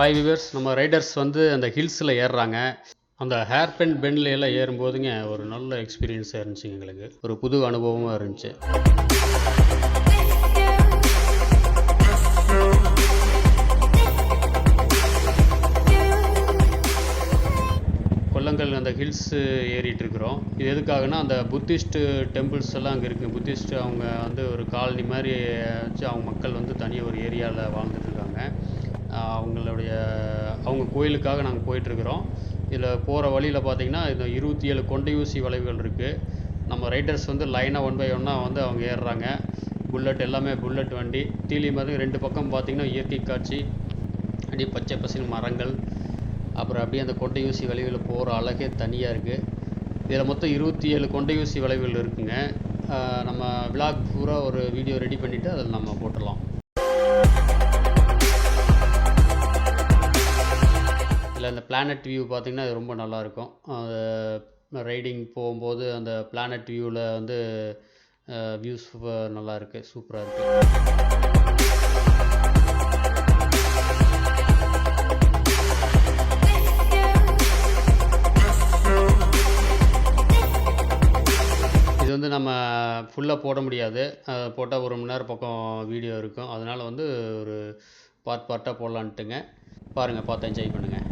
5 viewers, நம்ம Riders வந்து அந்த ஹில்ஸில் ஏறுறாங்க. அந்த ஹேர் பின் பெண்டில் எல்லாம் ஏறும்போதுங்க ஒரு நல்ல எக்ஸ்பீரியன்ஸாக இருந்துச்சுங்க. எங்களுக்கு ஒரு புது அனுபவமாக இருந்துச்சு. கொல்லங்கல் அந்த ஹில்ஸ் ஏறிட்டு இருக்கிறோம். இது எதுக்காகனா, அந்த புத்திஸ்ட் டெம்பிள்ஸ் எல்லாம் அங்கே இருக்குது. புத்திஸ்ட் அவங்க வந்து ஒரு காலனி மாதிரி வச்சு அவங்க மக்கள் வந்து தனியாக ஒரு ஏரியாவில் வாழ்ந்துட்டுருக்காங்க. அவங்க கோயிலுக்காக நாங்கள் போயிட்டுருக்குறோம். இதில் போகிற வழியில் பார்த்திங்கன்னா இந்த 27 கொண்டையூசி வளைவுகள் இருக்குது. நம்ம ரைடர்ஸ் வந்து லைனாக 1 by 1 வந்து அவங்க ஏறுறாங்க. புல்லட் எல்லாமே புல்லட் வண்டி. தீலி மாதிரி 2 பக்கம் பார்த்திங்கன்னா இயற்கை காட்சி, அப்படியே பச்சை பசுமை மரங்கள், அப்புறம் அப்படியே அந்த கொண்டையூசி வளைவில் போகிற அழகே தனியாக இருக்குது. இதில் மொத்தம் 27 கொண்டையூசி வளைவுகள் இருக்குங்க. நம்ம விளாக் பூரா ஒரு வீடியோ ரெடி பண்ணிவிட்டு அதில் நம்ம போட்டுடலாம். இல்லை, இந்த பிளானட் வியூ பார்த்திங்கன்னா அது ரொம்ப நல்லாயிருக்கும். ரைடிங் போகும்போது அந்த பிளானட் வியூவில் வந்து வியூஸ் நல்லா இருக்குது, சூப்பராக இருக்குது. இது வந்து நம்ம ஃபுல்லாக போட முடியாது. போட்டால் 1 மணி நேரம் பக்கம் வீடியோ இருக்கும். அதனால் வந்து ஒரு பார்ட்டாக போடலான்ட்டுங்க. பாருங்கள், பார்த்து என்ஜாய் பண்ணுங்கள்.